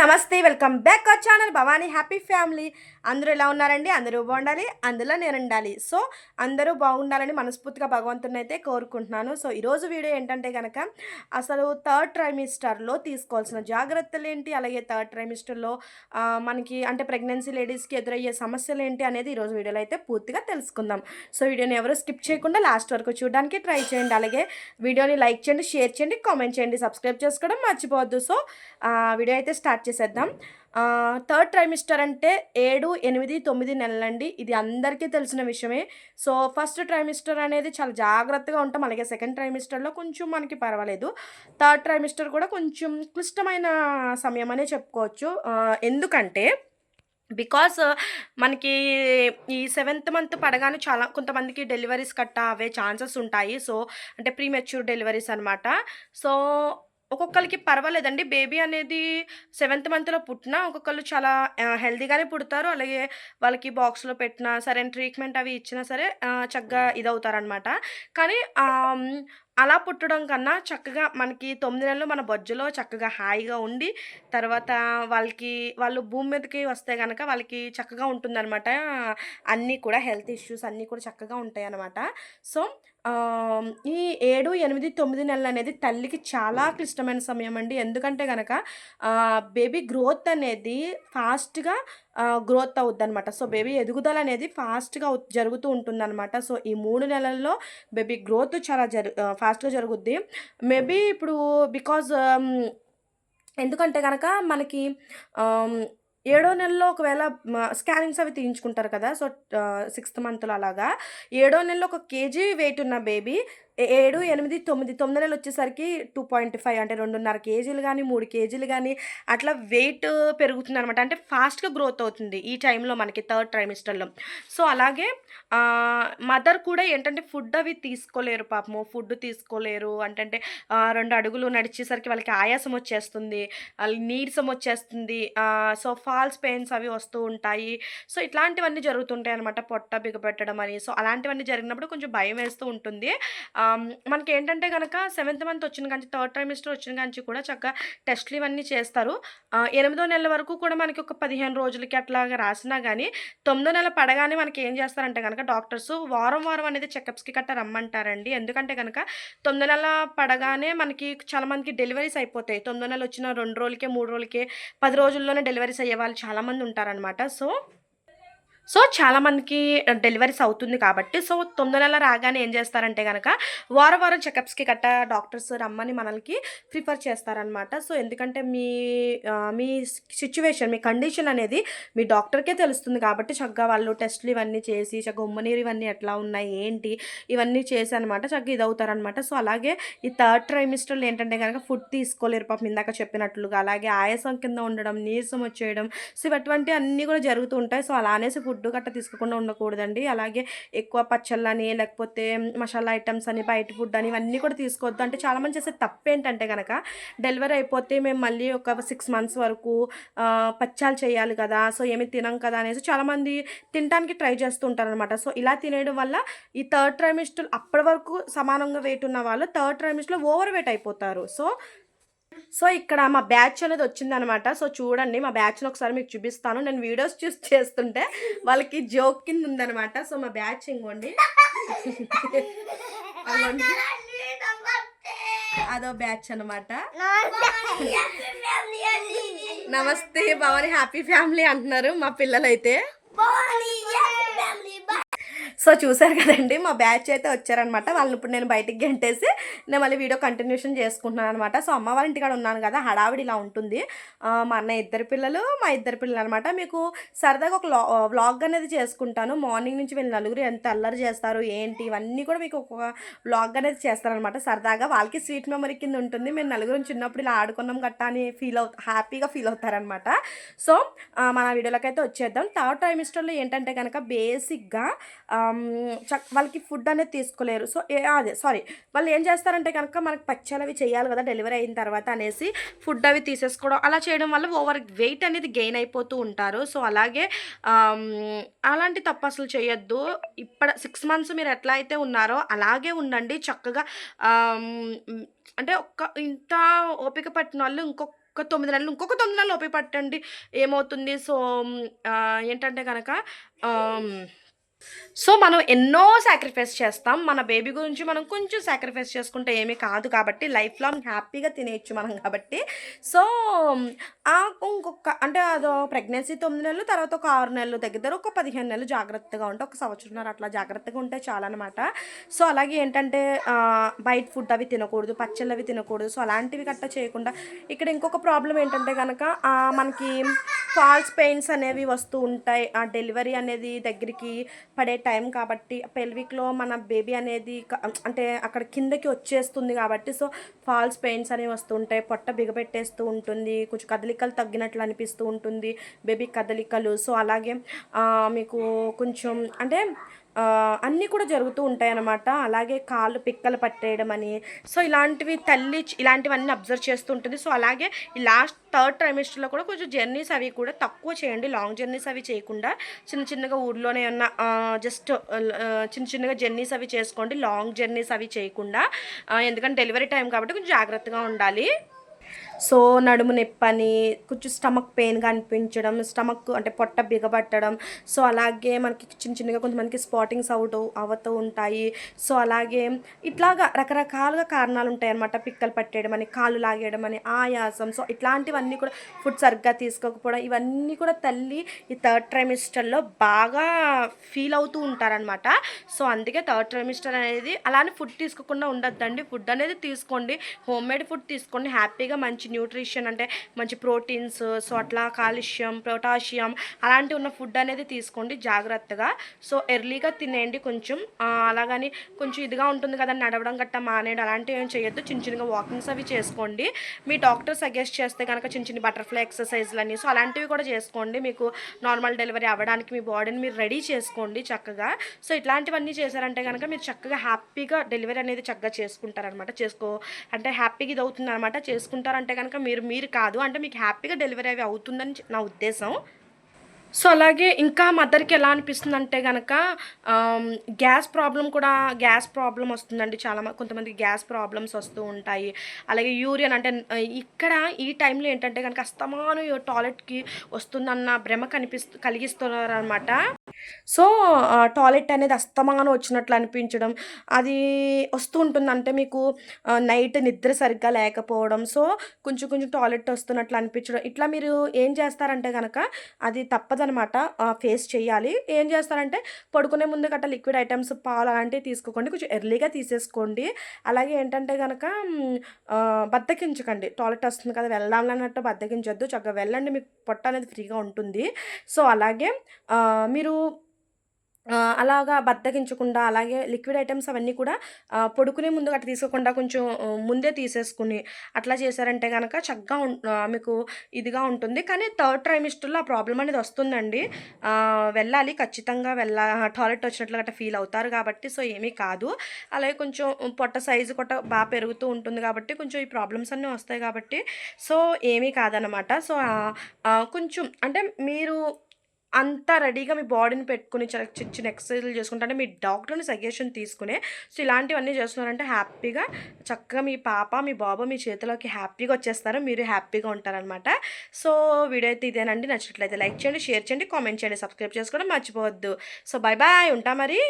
నమస్తే, welcome back our channel Bhavani happy family. అందరూ ఎలా ఉన్నారండి? అందరూ బాగుండాలి, అందులో నేను ఉండాలి. సో అందరూ బాగుండాలని మనస్ఫూర్తిగా భగవంతుని అయితే కోరుకుంటున్నాను. సో ఈరోజు వీడియో ఏంటంటే కనుక అసలు థర్డ్ ట్రైమిస్టర్లో తీసుకోవాల్సిన జాగ్రత్తలు ఏంటి, అలాగే థర్డ్ ట్రైమిస్టర్లో మనకి అంటే ప్రెగ్నెన్సీ లేడీస్కి ఎదురయ్యే సమస్యలు ఏంటి అనేది ఈరోజు వీడియోలో అయితే పూర్తిగా తెలుసుకుందాం. సో వీడియోని ఎవరు స్కిప్ చేయకుండా లాస్ట్ వరకు చూడడానికి ట్రై చేయండి. అలాగే వీడియోని లైక్ చేయండి, షేర్ చేయండి, కామెంట్ చేయండి, సబ్స్క్రైబ్ చేసుకోవడం మర్చిపోవద్దు. సో వీడియో అయితే స్టార్ట్ చేసేద్దాం. థర్డ్ ట్రైమిస్టర్ అంటే 7, 8, 9 నెలలండి. ఇది అందరికీ తెలిసిన విషయమే. సో ఫస్ట్ ట్రైమిస్టర్ అనేది చాలా జాగ్రత్తగా ఉంటాం. అలాగే సెకండ్ ట్రైమిస్టర్లో కొంచెం మనకి పర్వాలేదు. థర్డ్ ట్రైమిస్టర్ కూడా కొంచెం క్లిష్టమైన సమయం అనే చెప్పుకోవచ్చు. ఎందుకంటే బికాస్ మనకి ఈ 7th మంత్ పడగానే చాలా కొంతమందికి డెలివరీస్ అవే ఛాన్సెస్ ఉంటాయి. సో అంటే ప్రీమెచ్యూర్ డెలివరీస్ అనమాట. సో ఒక్కొక్కరికి పర్వాలేదండి. బేబీ అనేది 7th మంత్లో పుట్టినా ఒక్కొక్కరు చాలా హెల్తీగానే పుడతారు. అలాగే వాళ్ళకి బాక్స్లో పెట్టినా సరైన ట్రీట్మెంట్ అవి ఇచ్చినా సరే చక్కగా ఇదవుతారనమాట. కానీ అలా పుట్టడం కన్నా చక్కగా మనకి 9 నెలలు మన బొజ్జులో చక్కగా హాయిగా ఉండి తర్వాత వాళ్ళు భూమి మీదకి వస్తే కనుక వాళ్ళకి చక్కగా ఉంటుందన్నమాట. అన్నీ కూడా హెల్త్ ఇష్యూస్ అన్నీ కూడా చక్కగా ఉంటాయి అన్నమాట. సో ఈ 7, 8, 9 నెలలు అనేది తల్లికి చాలా క్లిష్టమైన సమయం అండి. ఎందుకంటే కనుక బేబీ గ్రోత్ అనేది ఫాస్ట్గా గ్రోత్ అవుద్దనమాట. సో బేబీ ఎదుగుదల అనేది ఫాస్ట్గా జరుగుతూ ఉంటుందన్నమాట. సో ఈ 3 నెలల్లో బేబీ గ్రోత్ చాలా ఫాస్ట్గా జరుగుద్ది. మేబీ ఇప్పుడు బికాజ్ ఎందుకంటే కనుక మనకి 7వ నెలలో ఒకవేళ స్కానింగ్స్ అవి తీయించుకుంటారు కదా. సో 6th మంత్లో అలాగా 7వ నెలలో 1 kg వెయిట్ ఉన్న బేబీ 7, 8, 9 నెలలు వచ్చేసరికి 2.5 అంటే 2.5 kgలు కానీ 3 kgలు కానీ అట్లా వెయిట్ పెరుగుతుంది అనమాట. అంటే ఫాస్ట్గా గ్రోత్ అవుతుంది ఈ టైంలో మనకి థర్డ్ ట్రైమిస్టర్లో. సో అలాగే మదర్ కూడా ఏంటంటే ఫుడ్ అవి తీసుకోలేరు, పాపము ఫుడ్ తీసుకోలేరు. అంటే 2 అడుగులు నడిచేసరికి వాళ్ళకి ఆయాసం వచ్చేస్తుంది, వాళ్ళకి నీరసం వచ్చేస్తుంది. సో ఫాల్స్ పెయిన్స్ అవి వస్తూ ఉంటాయి. సో ఇట్లాంటివన్నీ జరుగుతుంటాయి అనమాట, పొట్ట బిగపెట్టడం అని. సో అలాంటివన్నీ జరిగినప్పుడు కొంచెం భయం వేస్తూ ఉంటుంది. మనకి ఏంటంటే కనుక 7th మంత్ వచ్చిన కానీ థర్డ్ ట్రైమిస్టర్ వచ్చిన కానీ కూడా చక్కగా టెస్ట్లు ఇవన్నీ చేస్తారు. 8వ నెల వరకు కూడా మనకి ఒక 15 రోజులకి అట్లాగా రాసినా కానీ 9వ నెల పడగానే మనకి ఏం చేస్తారంటే కనుక డాక్టర్స్ వారం అనేది చెకప్స్కి గట్రా రమ్మంటారండి. ఎందుకంటే కనుక 9వ నెల పడగానే మనకి చాలా మందికి డెలివరీస్ అయిపోతాయి. 9వ నెల వచ్చిన 2 రోజులకే 3 రోజులకే 10 రోజుల్లోనే డెలివరీస్ అయ్యే వాళ్ళు చాలామంది ఉంటారనమాట. సో చాలామందికి డెలివరీస్ అవుతుంది కాబట్టి సో 9వ నెల రాగానే ఏం చేస్తారంటే కనుక వారం చెకప్స్కి డాక్టర్స్ రమ్మని మనల్కి ప్రిఫర్ చేస్తారనమాట. సో ఎందుకంటే మీ సిచ్యువేషన్, మీ కండిషన్ అనేది మీ డాక్టర్కే తెలుస్తుంది కాబట్టి చక్కగా వాళ్ళు టెస్ట్లు ఇవన్నీ చేసి చక్కగా ఉమ్మనీరు ఇవన్నీ ఎట్లా ఉన్నాయి ఏంటి ఇవన్నీ చేసి అనమాట చక్కగా ఇదవుతారనమాట. సో అలాగే ఈ థర్డ్ ట్రైమిస్టర్లో ఏంటంటే కనుక ఫుడ్ తీసుకోలేరు పాపం ఇందాక చెప్పినట్లుగా. అలాగే ఆయాసం కింద ఉండడం, నీరసం వచ్చేయడం, సో ఇటువంటి అన్నీ కూడా జరుగుతూ ఉంటాయి. సో అలా అనేసి ఫుడ్ గట్ట తీసుకోకుండా ఉండకూడదండి. అలాగే ఎక్కువ పచ్చళ్ళని లేకపోతే మసాలా ఐటమ్స్ అని బయట ఫుడ్ అని ఇవన్నీ కూడా తీసుకోవద్దు. అంటే చాలామంది చేసే తప్పు ఏంటంటే కనుక డెలివరీ అయిపోతే మేము మళ్ళీ ఒక 6 months వరకు పచ్చాలు చేయాలి కదా, సో ఏమి తినం కదా అనేసి చాలామంది తినడానికి ట్రై చేస్తూ ఉంటారనమాట. సో ఇలా తినేయడం వల్ల ఈ థర్డ్ ట్రైమిస్టర్ అప్పటి వరకు సమానంగా వెయిట్ ఉన్న వాళ్ళు థర్డ్ ట్రైమిస్టర్లో ఓవర్ వెయిట్ అయిపోతారు. సో ఇక్కడ మా బ్యాచ్ అనేది వచ్చిందనమాట. సో చూడండి మా బ్యాచ్ని ఒకసారి మీకు చూపిస్తాను. నేను వీడియోస్ చూసి చేస్తుంటే వాళ్ళకి జోక్ కింద ఉందనమాట. సో మా బ్యాచ్ ఇంకోండి అదో బ్యాచ్ అనమాట. నమస్తే భవానీ హ్యాపీ ఫ్యామిలీ అంటున్నారు మా పిల్లలైతే. సో చూసారు కదండి మా బ్యాచ్ అయితే వచ్చారనమాట. వాళ్ళని ఇప్పుడు నేను బయటికి గంటేసి నేను మళ్ళీ వీడియో కంటిన్యూషన్ చేసుకుంటున్నాను అనమాట. సో అమ్మ వాళ్ళ ఇంటికాడ ఉన్నాను కదా, హడావిడి ఇలా ఉంటుంది. మా అన్న 2 పిల్లలు, మా 2 పిల్లలు అనమాట. మీకు సరదాగా ఒక వ్లాగ్ అనేది చేసుకుంటాను. మార్నింగ్ నుంచి వీళ్ళు నలుగురు ఎంత అల్లరి చేస్తారు ఏంటి ఇవన్నీ కూడా మీకు ఒక వ్లాగ్ అనేది చేస్తారనమాట. సరదాగా వాళ్ళకి స్వీట్ మెమరీ కింద ఉంటుంది. మేము నలుగురు చిన్నప్పుడు ఇలా ఆడుకున్నాం గట్టా అని హ్యాపీగా ఫీల్ అవుతారనమాట. సో మన వీడియోలోకి అయితే వచ్చేద్దాం. థర్డ్ ట్రైమిస్టర్లో ఏంటంటే కనుక బేసిక్గా వాళ్ళకి ఫుడ్ అనేది తీసుకోలేరు. సో వాళ్ళు ఏం చేస్తారంటే కనుక మనకి పచ్చలు అవి చేయాలి కదా డెలివరీ అయిన తర్వాత అనేసి ఫుడ్ అవి తీసేసుకోవడం, అలా చేయడం వల్ల ఓవర్ వెయిట్ అనేది గెయిన్ అయిపోతూ ఉంటారు. సో అలాగే అలాంటి తప్పు అసలు చేయొద్దు. 6 months మీరు ఎట్లా అయితే ఉన్నారో అలాగే ఉండండి చక్కగా. అంటే ఇంత ఓపిక పట్టిన వాళ్ళు ఒక 9 నెలలు ఇంకొక 9 నెలలు ఓపిక పట్టండి. ఏమవుతుంది సో, ఏంటంటే గనక ఆహ్ సో, మనం ఎన్నో సాక్రిఫైస్ చేస్తాం. మన బేబీ గురించి మనం కొంచెం సాక్రిఫైస్ చేసుకుంటే ఏమీ కాదు కాబట్టి, లైఫ్ లాంగ్ హ్యాపీగా తినేయొచ్చు మనం కాబట్టి. సో, ఇంకొక అంటే అదో ప్రెగ్నెన్సీ 9 నెలలు, తర్వాత ఒక 6 నెలలు, దగ్గర దగ్గర ఒక 15 నెలలు జాగ్రత్తగా ఉంటే, ఒక సంవత్సరంన్నర అట్లా జాగ్రత్తగా ఉంటే చాలనమాట. సో, అలాగే ఏంటంటే బయట ఫుడ్ అవి తినకూడదు, పచ్చళ్ళవి తినకూడదు. సో, అలాంటివి గట్టా చేయకుండా ఇక్కడ ఇంకొక ప్రాబ్లమ్ ఏంటంటే గనక మనకి ఫాల్స్ పెయిన్స్ అనేవి వస్తూ ఉంటాయి. ఆ డెలివరీ అనేది దగ్గరికి పడే టైం కాబట్టి పెల్విక్‌లో మన బేబీ అనేది అంటే అక్కడ కిందకి వచ్చేస్తుంది కాబట్టి సో, ఫాల్స్ పెయిన్స్ అనేవి వస్తుంటాయి. పొట్ట బిగబెట్టేస్తూ ఉంటుంది. కొంచెం కదలికలు తగ్గినట్లు అనిపిస్తూ ఉంటుంది. బేబీ కదలికలు. సో, అలాగే మీకు కొంచెం అంటే అన్నీ కూడా జరుగుతూ ఉంటాయన్నమాట. అలాగే కాళ్ళు పిక్కలు పట్టేయడం అని. సో, ఇలాంటివి ఇలాంటివన్నీ అబ్జర్వ్ చేస్తూ ఉంటుంది. సో, అలాగే ఈ లాస్ట్ థర్డ్ ట్రైమెస్టర్‌లో కూడా కొంచెం జర్నీస్ అవి కూడా తక్కువ చేయండి. లాంగ్ జర్నీస్ అవి చేయకుండా చిన్న చిన్నగా ఊర్లోనే ఏమన్నా జస్ట్ చిన్న చిన్నగా జర్నీస్ అవి చేసుకోండి. లాంగ్ జర్నీస్ అవి చేయకుండా. ఎందుకంటే డెలివరీ టైం కాబట్టి కొంచెం జాగ్రత్తగా ఉండాలి. సో, నడుము నొప్పని, కొంచెం స్టమక్ పెయిన్‌గా అనిపించడం, స్టమక్ అంటే పొట్ట బిగబట్టడం. సో, అలాగే మనకి చిన్న చిన్నగా కొంతమందికి స్పాటింగ్స్ అవుతూ ఉంటాయి. సో, అలాగే ఇట్లాగా రకరకాలుగా కారణాలుంటాయనమాట. పిక్కలు పట్టేయడం అని, కాళ్ళు లాగేయడం అని, ఆయాసం. సో, ఇట్లాంటివన్నీ కూడా ఫుడ్ సరిగ్గా తీసుకోకపోవడం, ఇవన్నీ కూడా తల్లి ఈ థర్డ్ ట్రైమిస్టర్‌లో బాగా ఫీల్ అవుతూ ఉంటారనమాట. సో, అందుకే థర్డ్ ట్రైమిస్టర్ అనేది అలానే ఫుడ్ తీసుకోకుండా ఉండొద్దండి. ఫుడ్ అనేది తీసుకోండి. హోమ్‌మేడ్ ఫుడ్ తీసుకోండి. హ్యాపీగా మంచి న్యూట్రిషన్ అంటే మంచి ప్రోటీన్స్, సో అట్లా కాల్షియం, పొటాషియం అలాంటివి ఉన్న ఫుడ్ అనేది తీసుకోండి జాగ్రత్తగా. సో ఎర్లీగా తినేయండి కొంచెం. అలాగని కొంచెం ఇదిగా ఉంటుంది కదా నడవడం గట్టా మానేయడం అలాంటివి ఏం చేయొద్దు. చిన్న చిన్నగా వాకింగ్స్ అవి చేసుకోండి. మీ డాక్టర్ సజెస్ట్ చేస్తే కనుక చిన్న చిన్న బటర్ఫ్లై ఎక్సర్సైజ్లని సో అలాంటివి కూడా చేసుకోండి. మీకు నార్మల్ డెలివరీ అవ్వడానికి మీ బాడీని మీరు రెడీ చేసుకోండి చక్కగా. సో ఇట్లాంటివన్నీ చేశారంటే కనుక మీరు చక్కగా హ్యాపీగా డెలివరీ అనేది చక్కగా చేసుకుంటారనమాట. అంటే హ్యాపీగా ఇది అవుతుంది అనమాట. చేసుకుంటారంటే కనుక మీరు కాదు అంటే మీకు హ్యాపీగా డెలివరీ అవి అవుతుందని నా ఉద్దేశం. సో, అలాగే ఇంకా మదర్‌కి ఎలా అనిపిస్తుందంటే గనక గ్యాస్ ప్రాబ్లమ్ వస్తుందండి. కొంతమందికి గ్యాస్ ప్రాబ్లమ్స్ వస్తూ ఉంటాయి. అలాగే యూరియన్ అంటే ఇక్కడ ఈ టైంలో ఏంటంటే గనక అస్తమానం టాయిలెట్‌కి వస్తుందన్న భ్రమ కలిగిస్తున్నారనమాట. సో, టాయిలెట్ అనేది అస్తమానం వచ్చినట్లు అనిపించడం, అది వస్తూ ఉంటుంది. అంటే మీకు నైట్ నిద్ర సరిగ్గా లేకపోవడం, సో, కొంచెం కొంచెం టాయిలెట్ వస్తున్నట్లు అనిపించడం. ఇట్లా మీరు ఏం చేస్తారంటే గనక అది తప్పదనమాట. ఫేస్ చేయాలి. ఏం చేస్తారంటే పడుకునే ముందు గట్టా లిక్విడ్ ఐటెమ్స్ పాలు అలాంటివి తీసుకోకండి. కొంచెం ఎర్లీగా తీసేసుకోండి. అలాగే ఏంటంటే గనక బద్ధకించకండి. టాయిలెట్ వస్తుంది కదా వెళ్దాంలే అన్నట్టు బద్ధకించొద్దు. చక్కగా వెళ్ళండి. మీకు పొట్ట అనేది ఫ్రీగా ఉంటుంది. సో, అలాగే మీరు అలాగా బద్ధకించకుండా అలాగే లిక్విడ్ ఐటెమ్స్ అవన్నీ కూడా పడుకునే ముందు గట్రా తీసుకోకుండా కొంచెం ముందే తీసేసుకుని అట్లా చేశారంటే గనక చక్కగా మీకు ఇదిగా ఉంటుంది. కానీ థర్డ్ ట్రైమిస్టర్‌లో ఆ ప్రాబ్లమ్ అనేది వస్తుందండి. వెళ్ళాలి ఖచ్చితంగా టాయిలెట్ వచ్చినట్లు గట్రా ఫీల్ అవుతారు కాబట్టి సో ఏమీ కాదు. అలాగే కొంచెం పొట్ట సైజు కూడా పెరుగుతూ ఉంటుంది కాబట్టి కొంచెం ఈ ప్రాబ్లమ్స్ అన్నీ వస్తాయి కాబట్టి సో ఏమీ కాదనమాట. సో కొంచెం అంటే మీరు అంత రెడీగా మీ బాడీని పెట్టుకొని చాలా చిన్న చిన్న ఎక్సర్సైజ్‌లు చేసుకుంటా అంటే మీ డాక్టర్‌ని సజెషన్ తీసుకునే సో ఇలాంటివన్నీ చేస్తున్నారంటే హ్యాపీగా చక్కగా మీ పాప, మీ బాబు మీ చేతిలోకి హ్యాపీగా వచ్చేస్తారు. మీరు హ్యాపీగా ఉంటారనమాట. సో వీడియో అయితే ఇదేనండి. నచ్చినట్లయితే లైక్ చేయండి, షేర్ చేయండి, కామెంట్ చేయండి, సబ్స్క్రైబ్ చేసుకోవడం మర్చిపోవద్దు. సో బాయ్ ఉంటా మరి.